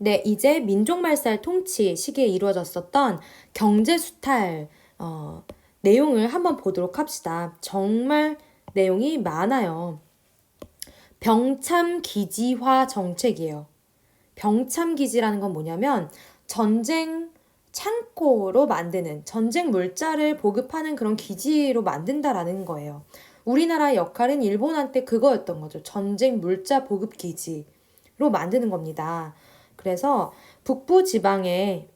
네, 이제 민족말살 통치 시기에 이루어졌었던 경제수탈 내용을 한번 보도록 합시다. 정말 내용이 많아요. 병참기지화 정책이에요. 병참기지라는 건 뭐냐면 전쟁 창고로 만드는, 전쟁 물자를 보급하는 그런 기지로 만든다라는 거예요. 우리나라의 역할은 일본한테 그거였던 거죠. 전쟁 물자 보급 기지로 만드는 겁니다. 그래서 북부 지방에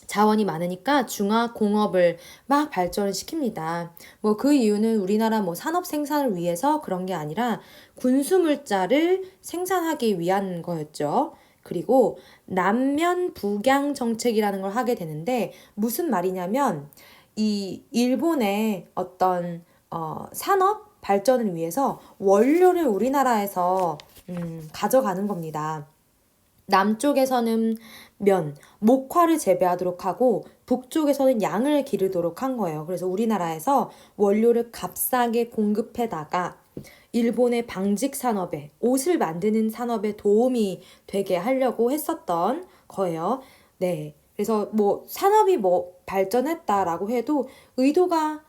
자원이 많으니까 중화공업을 막 발전을 시킵니다. 뭐 그 이유는 우리나라 뭐 산업 생산을 위해서 그런 게 아니라 군수물자를 생산하기 위한 거였죠. 그리고 남면 북양 정책이라는 걸 하게 되는데 무슨 말이냐면 이 일본의 어떤 산업 발전을 위해서 원료를 우리나라에서 가져가는 겁니다. 남쪽에서는 면, 목화를 재배하도록 하고 북쪽에서는 양을 기르도록 한 거예요. 그래서 우리나라에서 원료를 값싸게 공급해다가 일본의 방직 산업에, 옷을 만드는 산업에 도움이 되게 하려고 했었던 거예요. 네. 그래서 뭐 산업이 뭐 발전했다라고 해도 의도가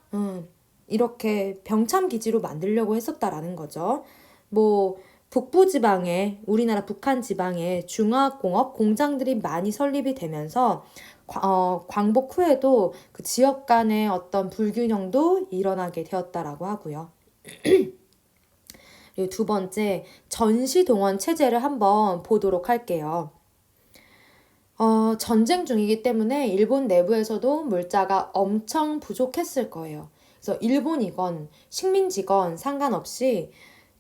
이렇게 병참 기지로 만들려고 했었다라는 거죠. 뭐 북부 지방에, 우리나라 북한 지방에 중화공업 공장들이 많이 설립이 되면서 광복 후에도 그 지역 간의 어떤 불균형도 일어나게 되었다라고 하고요. 그리고 두 번째, 전시동원 체제를 한번 보도록 할게요. 전쟁 중이기 때문에 일본 내부에서도 물자가 엄청 부족했을 거예요. 그래서 일본이건 식민지건 상관없이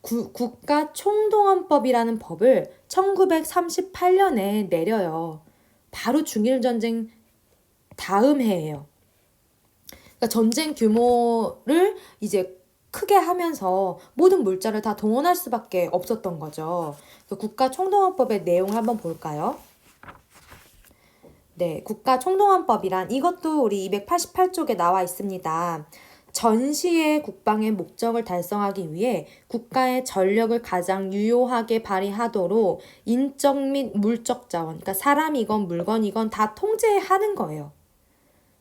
국가 총동원법이라는 법을 1938년에 내려요. 바로 중일전쟁 다음 해예요. 그러니까 전쟁 규모를 이제 크게 하면서 모든 물자를 다 동원할 수밖에 없었던 거죠. 국가 총동원법의 내용을 한번 볼까요? 네, 국가 총동원법이란 이것도 우리 288쪽에 나와 있습니다. 전시의 국방의 목적을 달성하기 위해 국가의 전력을 가장 유효하게 발휘하도록 인적 및 물적 자원, 그러니까 사람이건 물건이건 다 통제하는 거예요.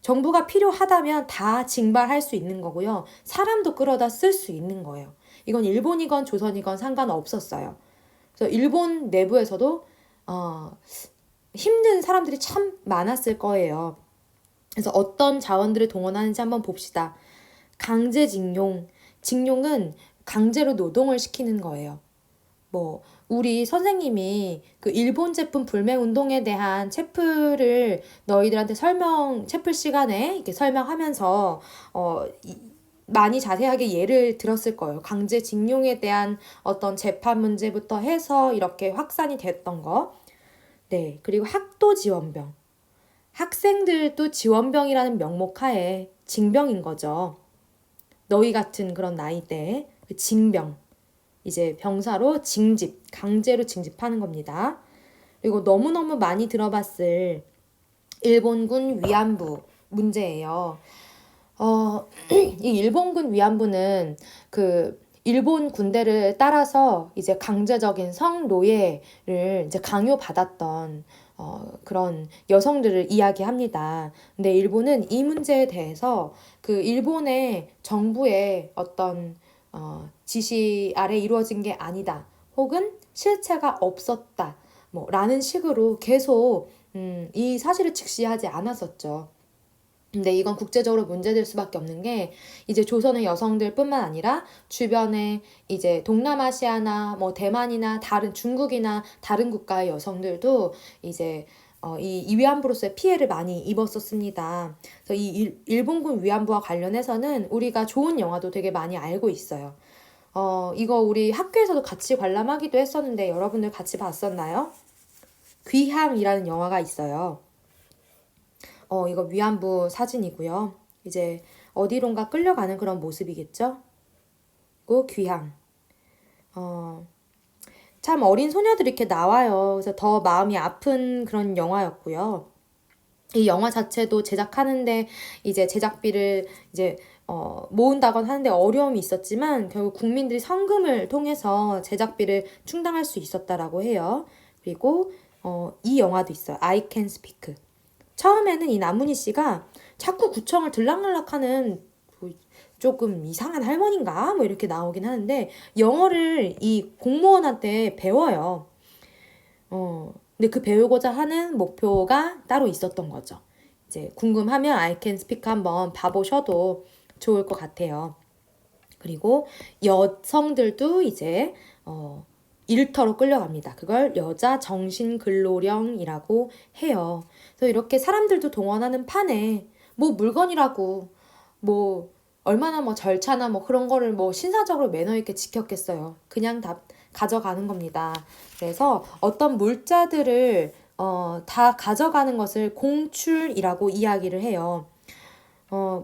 정부가 필요하다면 다 징발할 수 있는 거고요. 사람도 끌어다 쓸 수 있는 거예요. 이건 일본이건 조선이건 상관없었어요. 그래서 일본 내부에서도 힘든 사람들이 참 많았을 거예요. 그래서 어떤 자원들을 동원하는지 한번 봅시다. 강제징용. 징용은 강제로 노동을 시키는 거예요. 뭐 우리 선생님이 그 일본 제품 불매 운동에 대한 챕플을 너희들한테 챕플 시간에 이렇게 설명하면서 많이 자세하게 예를 들었을 거예요. 강제징용에 대한 어떤 재판 문제부터 해서 이렇게 확산이 됐던 거. 네, 그리고 학도 지원병. 학생들도 지원병이라는 명목 하에 징병인 거죠. 너희 같은 그런 나이대에 그 징병. 이제 병사로 강제로 징집하는 겁니다. 그리고 너무너무 많이 들어봤을 일본군 위안부 문제예요. 이 일본군 위안부는 그 일본 군대를 따라서 이제 강제적인 성노예를 이제 강요받았던 그런 여성들을 이야기합니다. 근데 일본은 이 문제에 대해서 그 일본의 정부의 어떤 지시 아래 이루어진 게 아니다. 혹은 실체가 없었다. 뭐 라는 식으로 계속 이 사실을 직시하지 않았었죠. 근데 이건 국제적으로 문제될 수밖에 없는 게 이제 조선의 여성들뿐만 아니라 주변에 이제 동남아시아나 뭐 대만이나 다른 중국이나 다른 국가의 여성들도 이제 이 위안부로서의 피해를 많이 입었었습니다. 그래서 이 일본군 위안부와 관련해서는 우리가 좋은 영화도 되게 많이 알고 있어요. 이거 우리 학교에서도 같이 관람하기도 했었는데 여러분들 같이 봤었나요? 귀향이라는 영화가 있어요. 이거 위안부 사진이고요. 이제 어디론가 끌려가는 그런 모습이겠죠? 그리고 귀향. 참 어린 소녀들이 이렇게 나와요. 그래서 더 마음이 아픈 그런 영화였고요. 이 영화 자체도 제작하는데 이제 제작비를 이제 모은다건 하는데 어려움이 있었지만 결국 국민들이 성금을 통해서 제작비를 충당할 수 있었다라고 해요. 그리고 이 영화도 있어요. I Can Speak. 처음에는 이 남문희 씨가 자꾸 구청을 들락날락하는 뭐 조금 이상한 할머니인가? 뭐 이렇게 나오긴 하는데 영어를 이 공무원한테 배워요. 근데 그 배우고자 하는 목표가 따로 있었던 거죠. 이제 궁금하면 I Can Speak 한번 봐보셔도 좋을 것 같아요. 그리고 여성들도 이제 일터로 끌려갑니다. 그걸 여자 정신근로령이라고 해요. 그래서 이렇게 사람들도 동원하는 판에 뭐 물건이라고 뭐 얼마나 뭐 절차나 뭐 그런 거를 뭐 신사적으로 매너 있게 지켰겠어요. 그냥 다 가져가는 겁니다. 그래서 어떤 물자들을 다 가져가는 것을 공출이라고 이야기를 해요.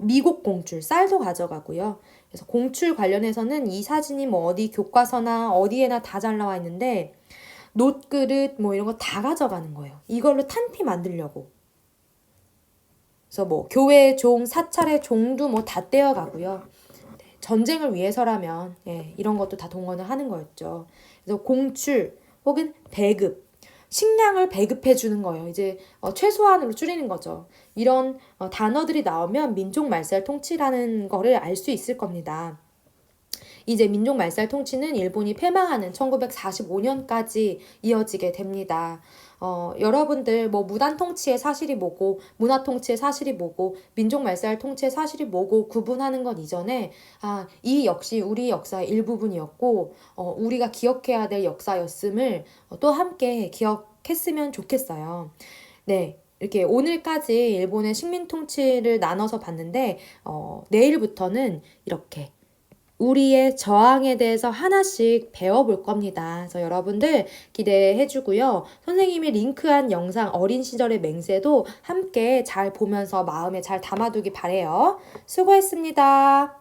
미국 공출, 쌀도 가져가고요. 그래서 공출 관련해서는 이 사진이 뭐 어디 교과서나 어디에나 다 잘 나와 있는데 놋그릇 뭐 이런 거 다 가져가는 거예요. 이걸로 탄피 만들려고. 그래서 뭐 교회 종, 사찰의 종도 뭐 다 떼어가고요. 전쟁을 위해서라면 이런 것도 다 동원을 하는 거였죠. 그래서 공출 혹은 배급, 식량을 배급해 주는 거예요. 이제 최소한으로 줄이는 거죠. 이런 단어들이 나오면 민족 말살 통치라는 거를 알 수 있을 겁니다. 이제 민족 말살 통치는 일본이 패망하는 1945년까지 이어지게 됩니다. 여러분들 뭐 무단 통치의 사실이 뭐고 문화 통치의 사실이 뭐고 민족 말살 통치의 사실이 뭐고 구분하는 것 이전에 이 역시 우리 역사의 일부분이었고 우리가 기억해야 될 역사였음을 또 함께 기억했으면 좋겠어요. 네. 이렇게 오늘까지 일본의 식민 통치를 나눠서 봤는데 내일부터는 이렇게 우리의 저항에 대해서 하나씩 배워볼 겁니다. 그래서 여러분들 기대해 주고요. 선생님이 링크한 영상 어린 시절의 맹세도 함께 잘 보면서 마음에 잘 담아두기 바래요. 수고했습니다.